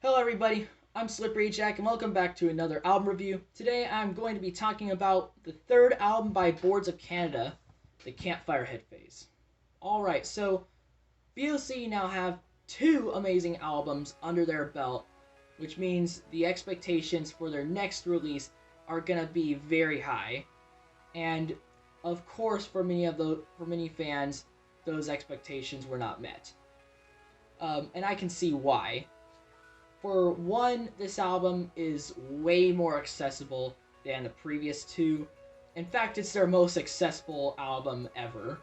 Hello everybody, I'm Slippery Jack and welcome back to another album review. Today I'm going to be talking about the third album by Boards of Canada, the Campfire Headphase. Alright, so BOC now have two amazing albums under their belt, which means the expectations for their next release are gonna be very high. And of course, for many fans, those expectations were not met. And I can see why. For one, this album is way more accessible than the previous two. In fact, it's their most accessible album ever.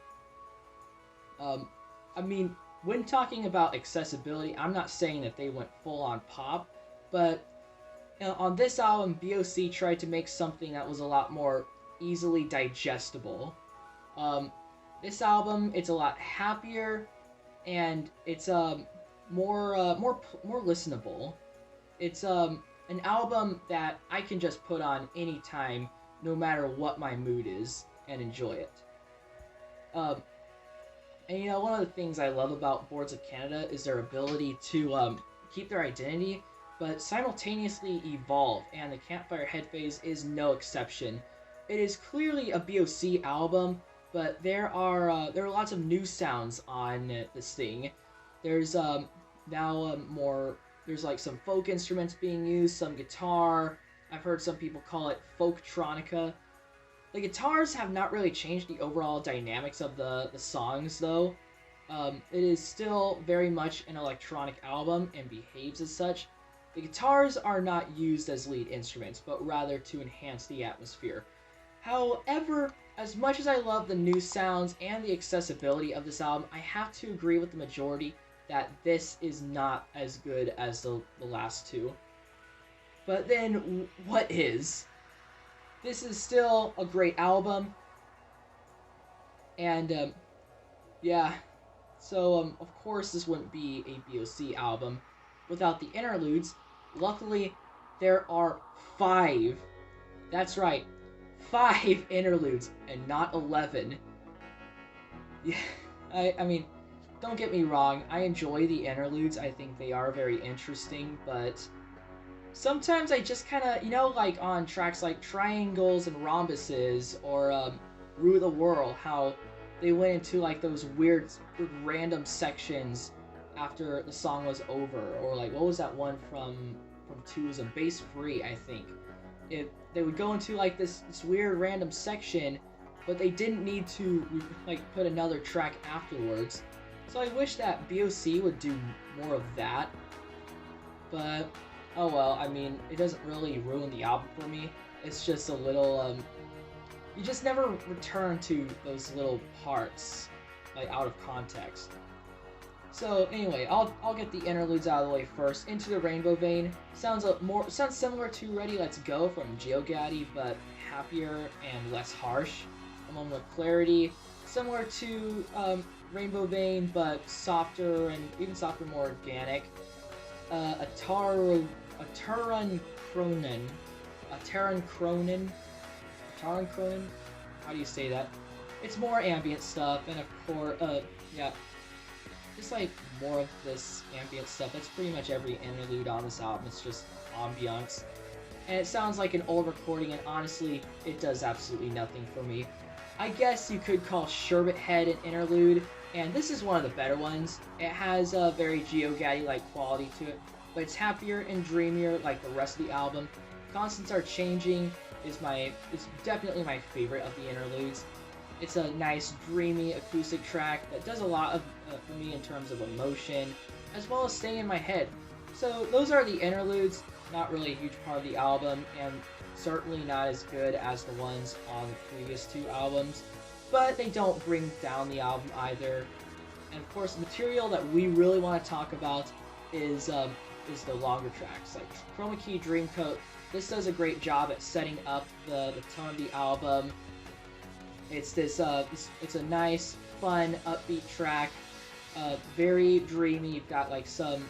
I mean, when talking about accessibility, I'm not saying that they went full on pop, but on this album, BOC tried to make something that was a lot more easily digestible. This album, it's a lot happier, and it's more listenable. It's an album that I can just put on anytime, no matter what my mood is, and enjoy it. And one of the things I love about Boards of Canada is their ability to keep their identity, but simultaneously evolve, and the Campfire Headphase is no exception. It is clearly a BOC album, but there are lots of new sounds on this thing. There's there's like some folk instruments being used, some guitar. I've heard some people call it folktronica. The guitars have not really changed the overall dynamics of the songs, though. It is still very much an electronic album and behaves as such. The guitars are not used as lead instruments, but rather to enhance the atmosphere. However, as much as I love the new sounds and the accessibility of this album, I have to agree with the majority that this is not as good as the last two. But then, what is? This is still a great album. And, yeah. So, of course, this wouldn't be a BOC album without the interludes. Luckily, there are 5. That's right. 5 interludes, and not 11. Yeah, I mean, don't get me wrong, I enjoy the interludes. I think they are very interesting, but sometimes I just kind of, like on tracks like Triangles and Rhombuses or Rue the World, how they went into like those weird random sections after the song was over, or like what was that one from 2 was a Bass Free, I think. They would go into like this weird random section, but they didn't need to like put another track afterwards. So I wish that BOC would do more of that. But oh well, I mean, it doesn't really ruin the album for me. It's just a little you just never return to those little parts like out of context. So anyway, I'll get the interludes out of the way first. Into the Rainbow Vein sounds similar to Ready Let's Go from GeoGaddy, but happier and less harsh. Along with Clarity, similar to Rainbow Vein, but softer and even softer, more organic. Ataronchronon. How do you say that? It's more ambient stuff, and of course, yeah. Just like more of this ambient stuff. That's pretty much every interlude on this album. It's just ambiance. And it sounds like an old recording, and honestly, it does absolutely nothing for me. I guess you could call Sherbet Head an interlude, and this is one of the better ones. It has a very GeoGaddy-like quality to it, but it's happier and dreamier like the rest of the album. Constants Are Changing is definitely my favorite of the interludes. It's a nice, dreamy acoustic track that does a lot for me in terms of emotion, as well as staying in my head. So those are the interludes, not really a huge part of the album, and certainly not as good as the ones on the previous 2 albums, but they don't bring down the album either. And of course, the material that we really want to talk about is the longer tracks, like Chroma Key Dreamcoat. This does a great job at setting up the tone of the album. It's it's a nice, fun, upbeat track, very dreamy. You've got like some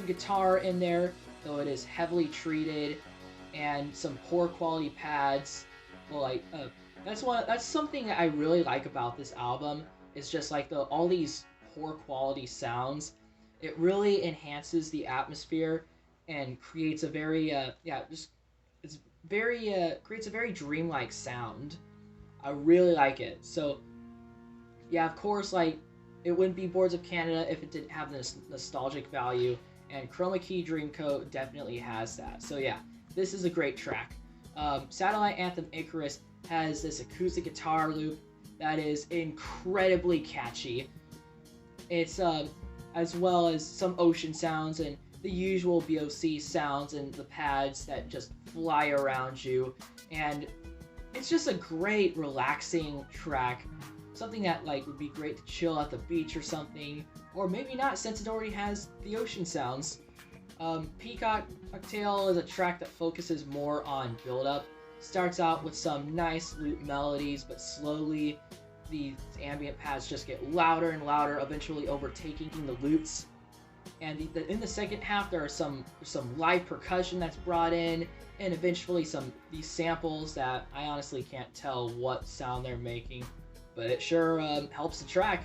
guitar in there, though it is heavily treated, and some poor quality pads. Well, like that's something that I really like about this album. Is just like all these poor quality sounds. It really enhances the atmosphere, and creates a very it's very creates a very dreamlike sound. I really like it. So yeah, of course, like it wouldn't be Boards of Canada if it didn't have this nostalgic value, and Chroma Key Dreamcoat definitely has that. So yeah, this is a great track. Satellite Anthem Icarus has this acoustic guitar loop that is incredibly catchy. It's as well as some ocean sounds and the usual BOC sounds and the pads that just fly around you, and it's just a great relaxing track, something that like would be great to chill at the beach or something, or maybe not since it already has the ocean sounds. Peacock Cocktail is a track that focuses more on build-up. Starts out with some nice loop melodies, but slowly the ambient pads just get louder and louder, eventually overtaking the loops. And in the second half, there are some live percussion that's brought in, and eventually these samples that I honestly can't tell what sound they're making, but it sure helps the track.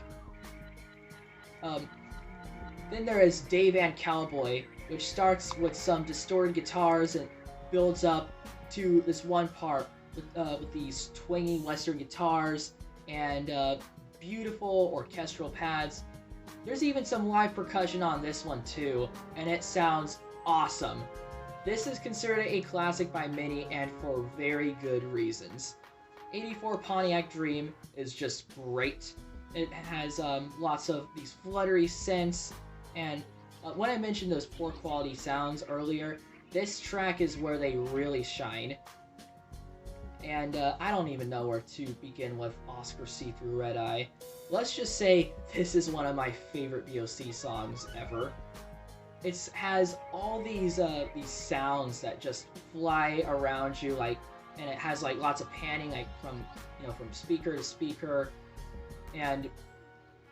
Then there is Dayvan Cowboy, which starts with some distorted guitars and builds up to this one part with these twanging western guitars and beautiful orchestral pads. There's even some live percussion on this one too, and it sounds awesome. This is considered a classic by many, and for very good reasons. 84 Pontiac Dream is just great. It has lots of these fluttery synths, and when I mentioned those poor quality sounds earlier, this track is where they really shine. And I don't even know where to begin with Oscar See-Through Red Eye. Let's just say this is one of my favorite BOC songs ever. It has all these sounds that just fly around you, like, and it has like lots of panning, like from speaker to speaker, and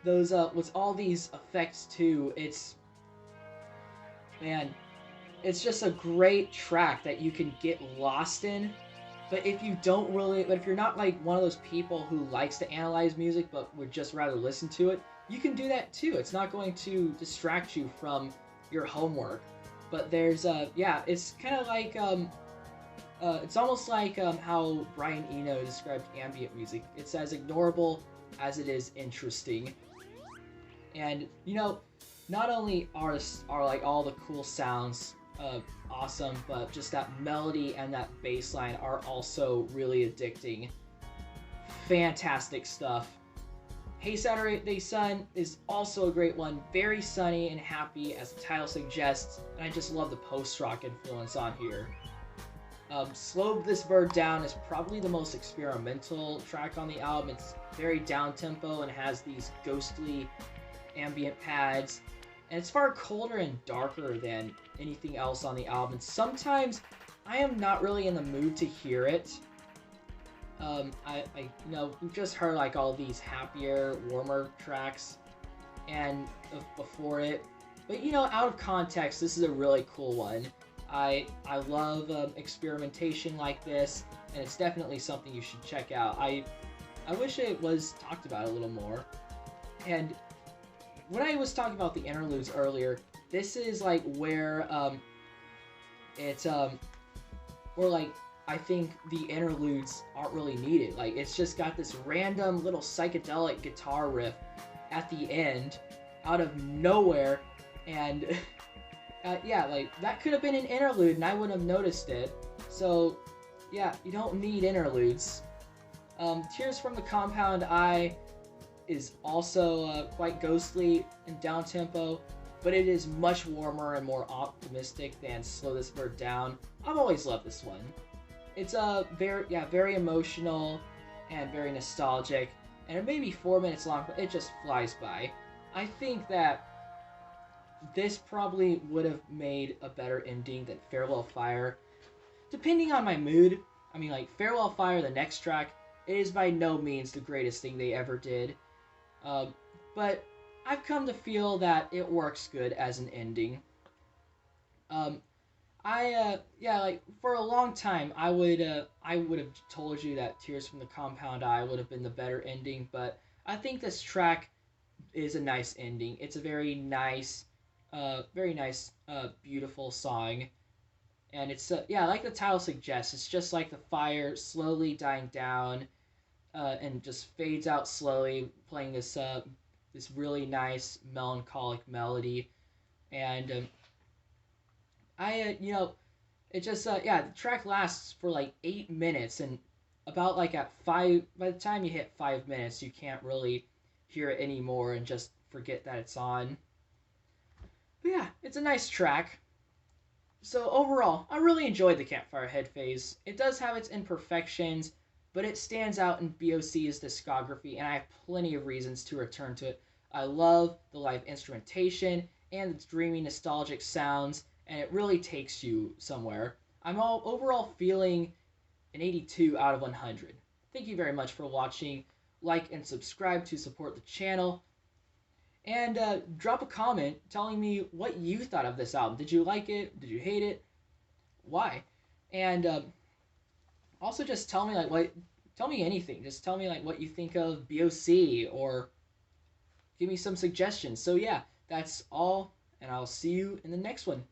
those with all these effects too. It's just a great track that you can get lost in. But if you're not like one of those people who likes to analyze music but would just rather listen to it, you can do that too. It's not going to distract you from your homework. But there's it's kind of like it's almost like how Brian Eno described ambient music. It's as ignorable as it is interesting. And not only are like all the cool sounds awesome, but just that melody and that bass line are also really addicting. Fantastic stuff. Hey Saturday Sun is also a great one. Very sunny and happy, as the title suggests, and I just love the post-rock influence on here. Slow This Bird Down is probably the most experimental track on the album. It's very down-tempo and has these ghostly ambient pads, and it's far colder and darker than anything else on the album. Sometimes I am not really in the mood to hear it. We've just heard like all these happier, warmer tracks and before it, but out of context, this is a really cool one. I love experimentation like this, and it's definitely something you should check out. I wish it was talked about a little more. And when I was talking about the interludes earlier, this is like where where like I think the interludes aren't really needed. Like, it's just got this random little psychedelic guitar riff at the end out of nowhere, and like that could have been an interlude and I wouldn't have noticed it. So yeah, you don't need interludes. Tears from the Compound Eye is also quite ghostly and down-tempo, but it is much warmer and more optimistic than Slow This Bird Down. I've always loved this one. It's very emotional and very nostalgic, and it may be 4 minutes long, but it just flies by. I think that this probably would have made a better ending than Farewell Fire, depending on my mood. I mean, like, Farewell Fire, the next track, it is by no means the greatest thing they ever did. But I've come to feel that it works good as an ending. Like, for a long time, I would have told you that Tears from the Compound Eye would have been the better ending, but I think this track is a nice ending. It's a very nice, Very nice, beautiful song. And it's yeah, like the title suggests, it's just like the fire slowly dying down, and just fades out slowly, playing this really nice melancholic melody. And it just yeah, the track lasts for like 8 minutes, and about like at five, by the time you hit 5 minutes, you can't really hear it anymore and just forget that it's on. But yeah, it's a nice track. So overall, I really enjoyed the Campfire Headphase. It does have its imperfections, but it stands out in BOC's discography, and I have plenty of reasons to return to it. I love the live instrumentation and its dreamy, nostalgic sounds, and it really takes you somewhere. I'm all overall feeling an 82 out of 100. Thank you very much for watching. Like and subscribe to support the channel. And drop a comment telling me what you thought of this album. Did you like it? Did you hate it? Why? And also just tell me like what. Tell me anything. Just tell me like what you think of BOC, or give me some suggestions. So yeah, that's all, and I'll see you in the next one.